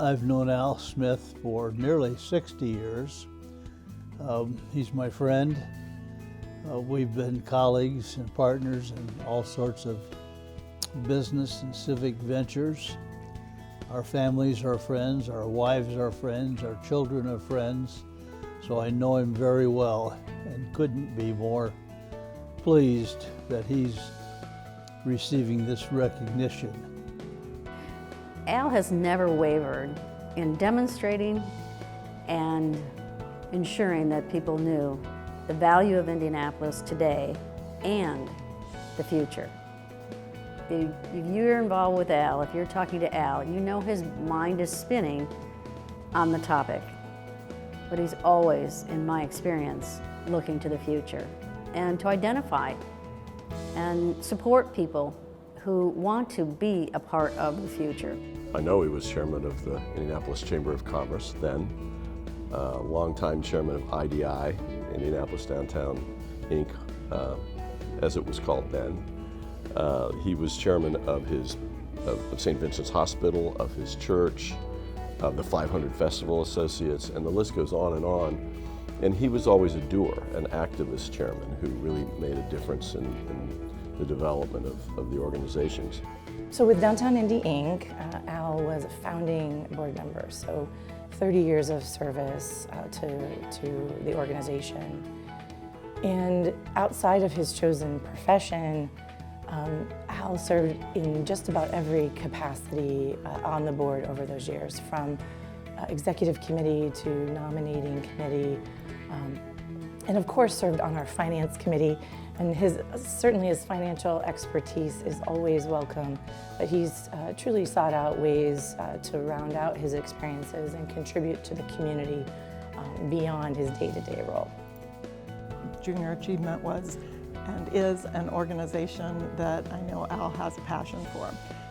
I've known Al Smith for nearly 60 years. He's my friend. We've been colleagues and partners in all sorts of business and civic ventures. Our families are friends, our wives are friends, our children are friends. So I know him very well and couldn't be more pleased that he's receiving this recognition. Al has never wavered in demonstrating and ensuring that people knew the value of Indianapolis today and the future. If you're involved with Al, if you're talking to Al, you know his mind is spinning on the topic. But he's always, in my experience, looking to the future and to identify and support people who want to be a part of the future. I know he was chairman of the Indianapolis Chamber of Commerce then, longtime chairman of IDI, Indianapolis Downtown Inc., as it was called then. He was chairman of St. Vincent's Hospital, of his church, of the 500 Festival Associates, and the list goes on and on. And he was always a doer, an activist chairman who really made a difference in the development of the organizations. So with Downtown Indy Inc., Al was a founding board member, so 30 years of service to the organization. And outside of his chosen profession, Al served in just about every capacity on the board over those years, from executive committee to nominating committee, and of course served on our finance committee. And certainly his financial expertise is always welcome, but he's truly sought out ways to round out his experiences and contribute to the community beyond his day-to-day role. Junior Achievement was and is an organization that I know Al has a passion for.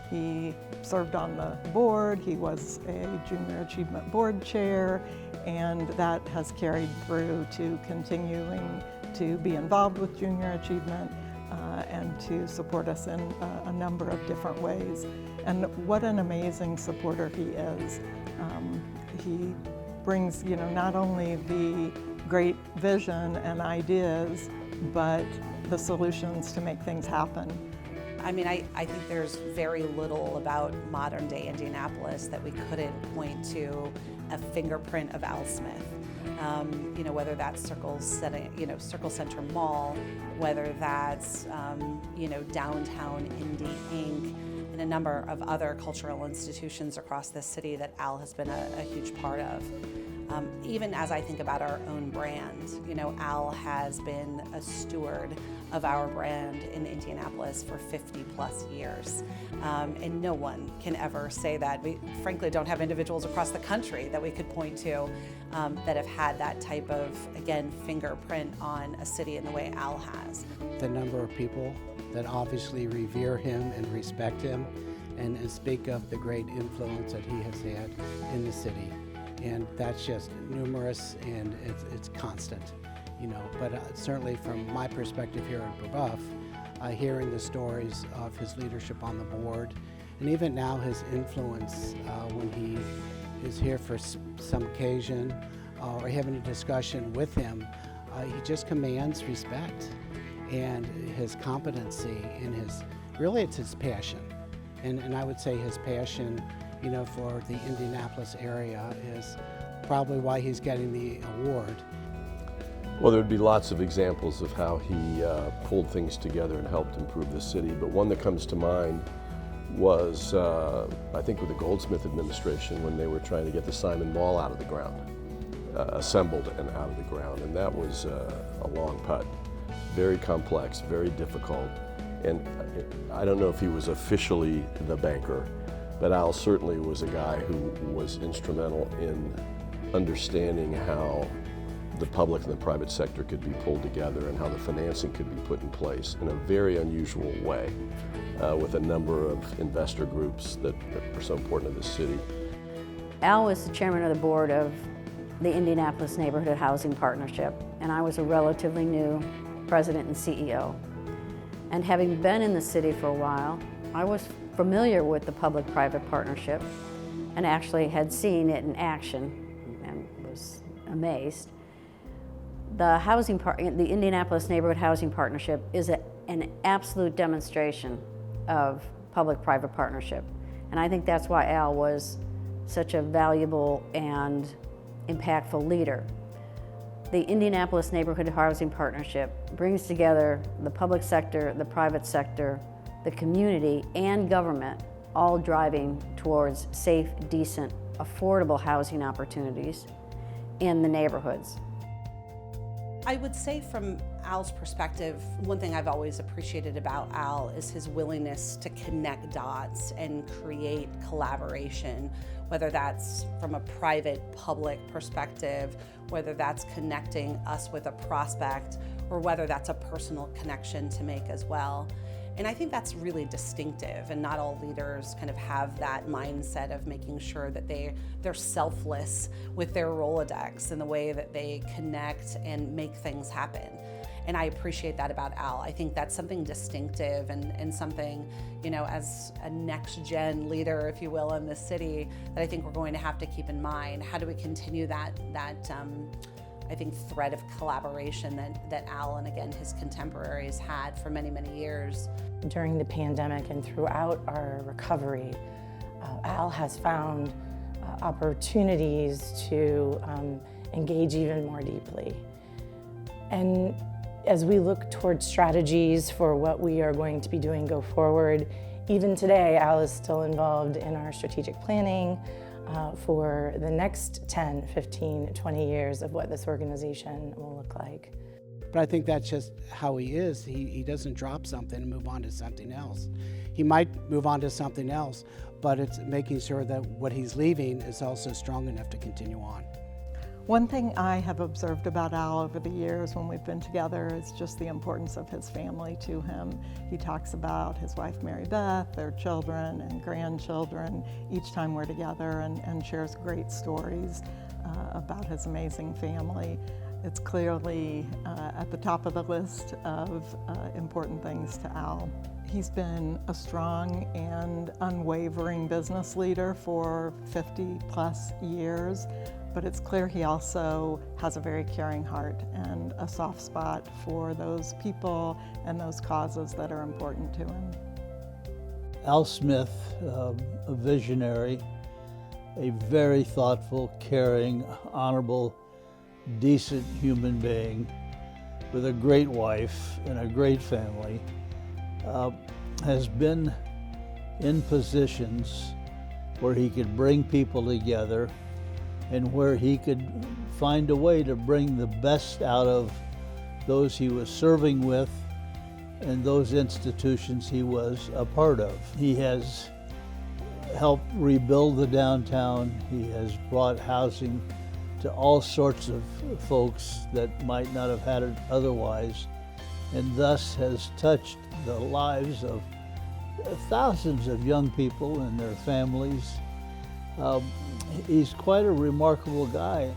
He served on the board, he was a Junior Achievement Board Chair, and that has carried through to continuing to be involved with Junior Achievement and to support us in a number of different ways. And what an amazing supporter he is. He brings, not only the great vision and ideas, but the solutions to make things happen. I mean, I think there's very little about modern day Indianapolis that we couldn't point to a fingerprint of Al Smith. Whether that's Circle Center Mall, whether that's, Downtown Indy Inc., and a number of other cultural institutions across the city that Al has been a huge part of. Even as I think about our own brand, Al has been a steward of our brand in Indianapolis for 50 plus years. And no one can ever say that. We frankly don't have individuals across the country that we could point to that have had that type of, again, fingerprint on a city in the way Al has. The number of people that obviously revere him and respect him and speak of the great influence that he has had in the city. And that's just numerous and it's constant, But certainly from my perspective here at Brebeuf, hearing the stories of his leadership on the board, and even now his influence when he is here for some occasion or having a discussion with him, he just commands respect. And his competency and it's his passion. And I would say his passion for the Indianapolis area is probably why he's getting the award. Well, there'd be lots of examples of how he pulled things together and helped improve the city, but one that comes to mind was, I think with the Goldsmith administration, when they were trying to get the Simon Mall out of the ground, assembled and out of the ground, and that was a long putt. Very complex, very difficult, and I don't know if he was officially the banker, but Al certainly was a guy who was instrumental in understanding how the public and the private sector could be pulled together and how the financing could be put in place in a very unusual way with a number of investor groups that are so important to the city. Al was the chairman of the board of the Indianapolis Neighborhood Housing Partnership, and I was a relatively new president and CEO. And having been in the city for a while, I was familiar with the public-private partnership and actually had seen it in action and was amazed. The Indianapolis Neighborhood Housing Partnership is an absolute demonstration of public-private partnership. And I think that's why Al was such a valuable and impactful leader. The Indianapolis Neighborhood Housing Partnership brings together the public sector, the private sector, the community, and government, all driving towards safe, decent, affordable housing opportunities in the neighborhoods. I would say from Al's perspective, one thing I've always appreciated about Al is his willingness to connect dots and create collaboration, whether that's from a private-public perspective, whether that's connecting us with a prospect, or whether that's a personal connection to make as well. And I think that's really distinctive, and not all leaders kind of have that mindset of making sure that they're selfless with their Rolodex and the way that they connect and make things happen. And I appreciate that about Al. I think that's something distinctive and something, as a next-gen leader, if you will, in this city, that I think we're going to have to keep in mind. How do we continue that I think, thread of collaboration that Al and, again, his contemporaries had for many, many years. During the pandemic and throughout our recovery, Al has found opportunities to engage even more deeply. And as we look towards strategies for what we are going to be doing go forward, even today, Al is still involved in our strategic planning for the next 10, 15, 20 years of what this organization will look like. But I think that's just how he is. He doesn't drop something and move on to something else. He might move on to something else, but it's making sure that what he's leaving is also strong enough to continue on. One thing I have observed about Al over the years when we've been together is just the importance of his family to him. He talks about his wife Mary Beth, their children and grandchildren each time we're together, and shares great stories about his amazing family. It's clearly at the top of the list of important things to Al. He's been a strong and unwavering business leader for 50+ years. But it's clear he also has a very caring heart and a soft spot for those people and those causes that are important to him. Al Smith, a visionary, a very thoughtful, caring, honorable, decent human being with a great wife and a great family, has been in positions where he could bring people together and where he could find a way to bring the best out of those he was serving with and those institutions he was a part of. He has helped rebuild the downtown. He has brought housing to all sorts of folks that might not have had it otherwise, and thus has touched the lives of thousands of young people and their families. He's quite a remarkable guy.